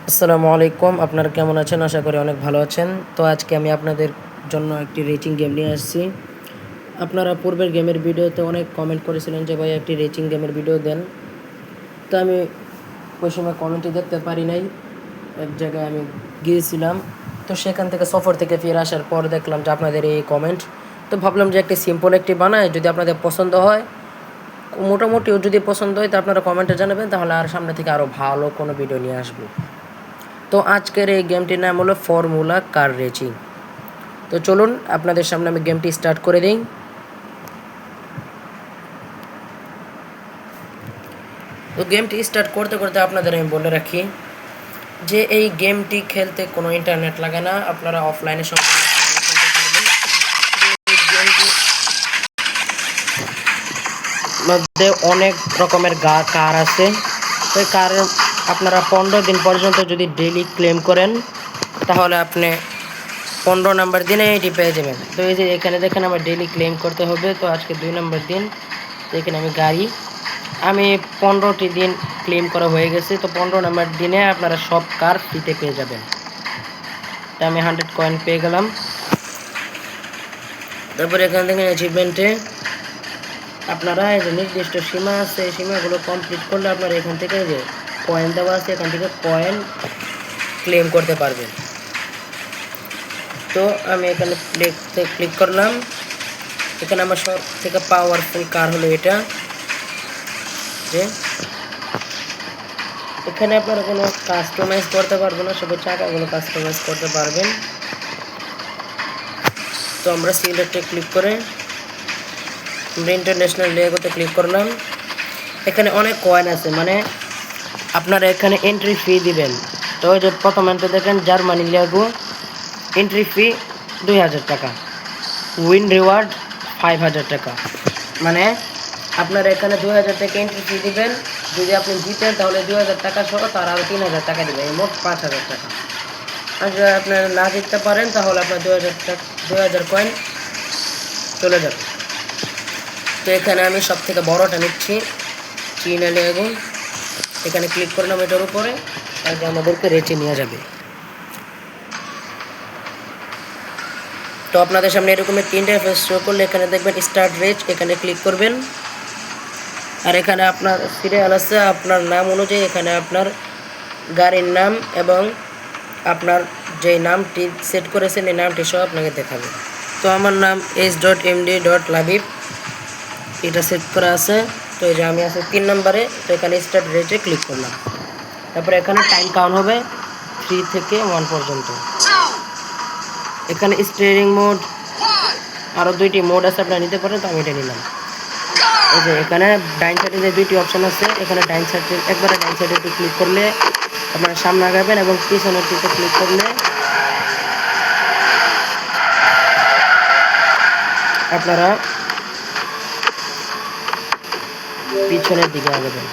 আসসালামু আলাইকুম। আপনারা কেমন আছেন? আশা করি অনেক ভালো আছেন। তো আজকে আমি আপনাদের জন্য একটি রেচিং গেম নিয়ে আসছি। আপনারা পূর্বের গেমের ভিডিওতে অনেক কমেন্ট করেছিলেন যে ভাই একটি রেচিং গেমের ভিডিও দেন। তো আমি ওই সময় কমেন্টটি দেখতে পারি নাই। এক জায়গায় আমি গিয়েছিলাম, তো সেখান থেকে সফর থেকে ফিরে আসার পর দেখলাম যে আপনাদের এই কমেন্ট। তো ভাবলাম যে একটি সিম্পল একটি বানায়, যদি আপনাদের পছন্দ হয়, মোটামুটিও যদি পছন্দ হয়, তো আপনারা কমেন্টে জানাবেন, তাহলে আর সামনে থেকে আরও ভালো কোনো ভিডিও নিয়ে আসবো। তো আজকের এই গেমটির নাম হলো ফর্মুলা কার রেচিং। তো চলুন আপনাদের সামনে আমি গেমটি স্টার্ট করে দিই। তো গেমটি স্টার্ট করতে করতে আপনাদের আমি বলে রাখি যে এই গেমটি খেলতে কোনো ইন্টারনেট লাগে না, আপনারা অফলাইনে সম্পূর্ণ খেলতে পারবেন। এই গেমটির মধ্যে অনেক রকমের কার আছে। তো এই কার আপনারা 15 দিন পর্যন্ত যদি ডেইলি ক্লেম করেন, তাহলে আপনি 15 নম্বর দিনে এটি পেয়ে যাবেন। তো এই যে এখানে দেখেন আমার ডেইলি ক্লেম করতে হবে। তো আজকে 2 নম্বর দিন। তো এখানে আমি 15টি দিন ক্লেম করা হয়ে গেছে। তো 15 নম্বর দিনে আপনারা সব কার ফ্রিতে পেয়ে যাবেন। তো আমি 100 কয়েন পেয়ে গেলাম। তারপরে এখানে দেখেন অ্যাচিভমেন্টে আপনারা এই যে নির্দিষ্ট সীমা আছে, এই সীমাগুলো কমপ্লিট করলে আপনারা এখান থেকে যে কয়েন দেওয়া আছে, এখান থেকে কয়েন ক্লেম করতে পারবেন। তো আমি এখানে ক্লিক করলাম। এখানে আমার সব থেকে পাওয়ারফুল কার হলো এটা। যে এখানে আপনারা কোনো কাস্টমাইজ করতে পারবেন না, শুধু চাকাগুলো কাস্টমাইজ করতে পারবেন। তো আমরা সিলেক্টে ক্লিক করে আমরা ইন্টারন্যাশনাল লেগোতে ক্লিক করলাম। এখানে অনেক কয়েন আছে, মানে আপনারা এখানে এন্ট্রি ফি দিবেন। তো ওই যে প্রথম এন্ট্রি দেখেন জার্মানি লেগো, এন্ট্রি ফি 2000 টাকা, উইন রিওয়ার্ড 5000 টাকা। মানে আপনারা এখানে 2000 টাকা এন্ট্রি ফি দিবেন। যদি আপনি জিতেন তাহলে 2000 টাকা সহ তার আরও 3000 টাকা দেবেন, মোট 5000 টাকা। আর যদি আপনারা না জিততে পারেন তাহলে আপনার 2000 কয়েন চলে যাবে। তো এখানে আমি সব থেকে বড়টা নিচ্ছি, চীনা লেগুন। এখানে ক্লিক করলাম এটার উপরে, আর আমাদেরকে রেচে নিয়ে যাবে। তো আপনাদের সামনে এরকম একটা ইন্টারফেস শো করলে এখানে দেখবেন স্টার্ট রেচ, এখানে ক্লিক করবেন। আর এখানে আপনার সিরিয়াল আছে, আপনার নাম অনুযায়ী এখানে আপনার গাড়ির নাম এবং আপনার যেই নামটি সেট করেছেন এই নামটি সব আপনাকে দেখাবে। তো আমার নাম s.md.labib, এটা সেট করা আছে। তো এই যে আমি আছে 3 নম্বরে। তো এখানে স্টার্ট রেটে ক্লিক করলাম। তারপরে এখানে টাইম কাউন্ট হবে 3 থেকে 1 পর্যন্ত। এখানে স্টিয়ারিং মোড, আরও 2টি মোড আছে, আপনারা নিতে পারেন। তো আমি এটা নিলাম। এই যে এখানে ডাইন সাইডে যে 2টি অপশান আছে, এখানে ডাইন সাইডে একবারে ডাইন সাইডে ক্লিক করলে আপনারা সামনে আগাবেন, এবং পিছনের দিকে ক্লিক করলে আপনারা পিছনের দিকে আগাবেন।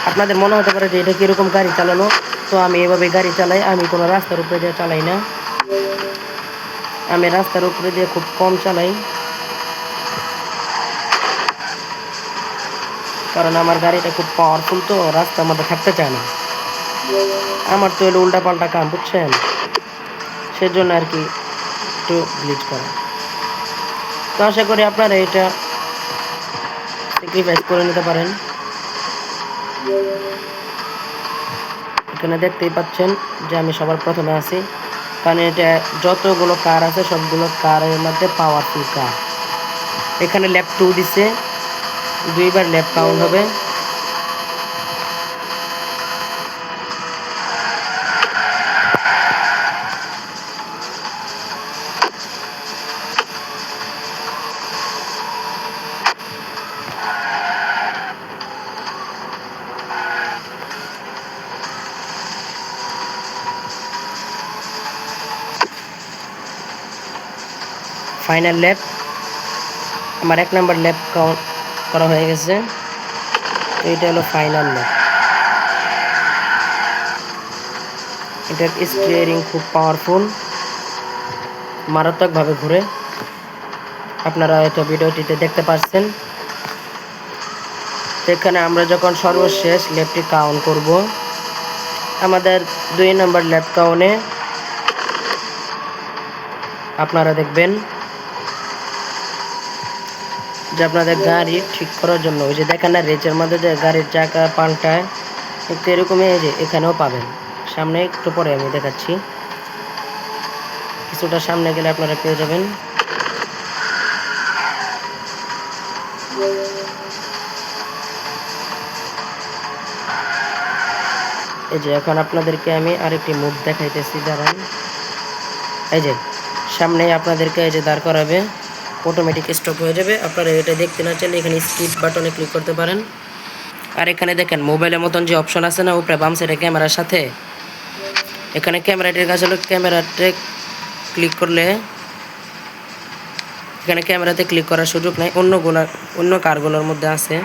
আপনাদের মনে হতে পারে যে এটা কীরকম গাড়ি চালানো। তো আমি এভাবে গাড়ি চালাই, আমি কোনো রাস্তার উপরে দিয়ে চালাই না, আমি রাস্তার উপরে দিয়ে খুব কম চালাই, কারণ আমার গাড়িটা খুব পাওয়ারফুল, তো রাস্তার মধ্যে থাকতে চায় না। আমার তো এলো উল্টাপাল্টা কাম, বুঝছেন, সেজন্য আর কি একটু গ্লিচ করা। তো আশা করি আপনারা এটা স্যাক্রিফাইস করে নিতে পারেন। এখানে দেখতেই পাচ্ছেন যে আমি সবার প্রথমে আছি, কারণ এটা যতগুলো কার আছে সবগুলো কারের মধ্যে পাওয়ারফুল কার। এখানে ল্যাপ 2 দিছে, 2বার ল্যাপ কাউন্ট হবে। ফাইনাল ল্যাপ, আমার 1 নম্বর ল্যাপ কাউন্ট করা হয়ে গেছে। তো এটা হলো ফাইনাল ল্যাপ। এটার স্টিয়ারিং খুব পাওয়ারফুল, মারাত্মকভাবে ঘুরে। আপনারা হয়তো ভিডিওটিতে দেখতে পাচ্ছেন। তো এখানে আমরা যখন সর্বশেষ ল্যাবটি কাউন্ট করব, আমাদের 2 নম্বর ল্যাব কাউন্টে আপনারা দেখবেন যে আপনাদের গাড়ি ঠিক করার জন্য ওই যে দেখেন না রেচের মধ্যে যে গাড়ির চাকা পাল্টায়, একটু এরকমই এই যে এখানেও পাবেন। সামনে একটু পরে আমি দেখাচ্ছি, কিছুটা সামনে গেলে আপনারা পেয়ে যাবেন। এই যে এখন আপনাদেরকে আমি আরেকটি মুভ দেখাইতেছি, দাঁড়ান। এই যে সামনে আপনাদেরকে এই যে দাঁড় করাবে, অটোমেটিক স্টপ হয়ে যাবে। আপনারা এটা দেখতে না চাইলে এখানে স্কিপ বাটনে ক্লিক করতে পারেন। আর এখানে দেখেন মোবাইলের মতন যে অপশন আছে না উপরে বাম সাইডে ক্যামেরার সাথে, এখানে ক্যামেরাটির কাছে হলো ক্যামেরাতে ক্লিক করলে এখানে ক্যামেরাতে ক্লিক করার সুযোগ নাই, অন্য কারগুলোর মধ্যে আছে।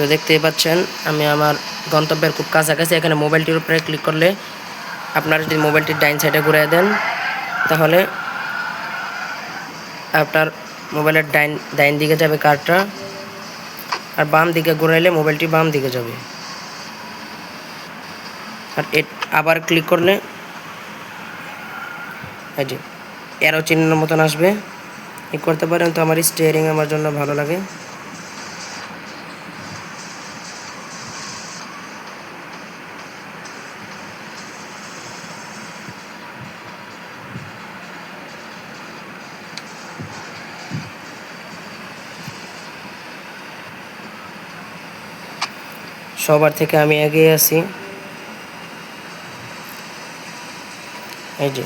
তো দেখতেই পাচ্ছেন আমি আমার গন্তব্যের খুব কাছাকাছি। এখানে মোবাইলটির উপরে ক্লিক করলে আপনারা যদি মোবাইলটির ডাইন সাইডে ঘুরিয়ে দেন তাহলে আপনার মোবাইলের ডাইন দিকে যাবে কারটা, আর বাম দিকে ঘুরাইলে মোবাইলটি বাম দিকে যাবে। আর আবার ক্লিক করলে এই যে অ্যারো চিহ্নের মতন আসবে, এই করতে পারেন। তো আমার স্টিয়ারিং আমার জন্য ভালো লাগে। সবার থেকে আমি এগিয়ে আছি। এই যে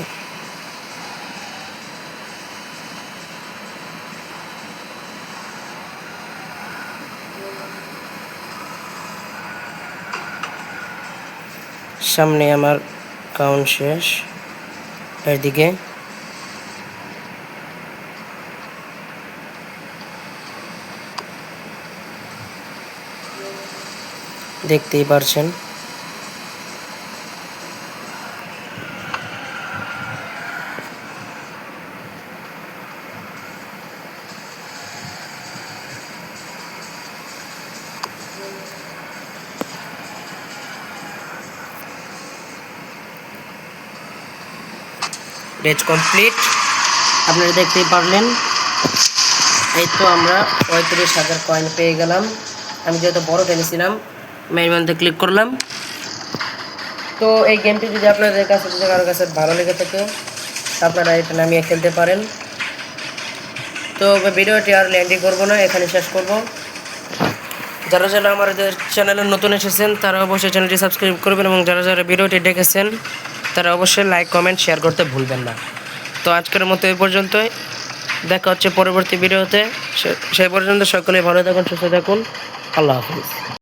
সামনে আমার কাউন্ট শেষ। এদিকে দেখতেই পারছেন। রেজ কমপ্লিট, আপনারা দেখতেই পারলেন। এই তো আমরা 35,000 কয়েন পেয়ে গেলাম। আমি যেহেতু বড় টেনেছিলাম মেনুতে ক্লিক করলাম। তো এই গেমটি যদি আপনাদের কাছে যদি কারোর কাছে ভালো লেগে থাকে আপনারা এটা নামিয়ে খেলতে পারেন। তো ভিডিওটি আর লেন্দি করবো না, এখানে শেষ করব। যারা যারা আমাদের চ্যানেলে নতুন এসেছেন তারা অবশ্যই চ্যানেলটি সাবস্ক্রাইব করবেন, এবং যারা যারা ভিডিওটি দেখেছেন তারা অবশ্যই লাইক কমেন্ট শেয়ার করতে ভুলবেন না। তো আজকের মতো এই পর্যন্তই, দেখা হচ্ছে পরবর্তী ভিডিওতে। সেই পর্যন্ত সকলে ভালো থাকুন, সুস্থ থাকুন। আল্লাহ হাফিজ।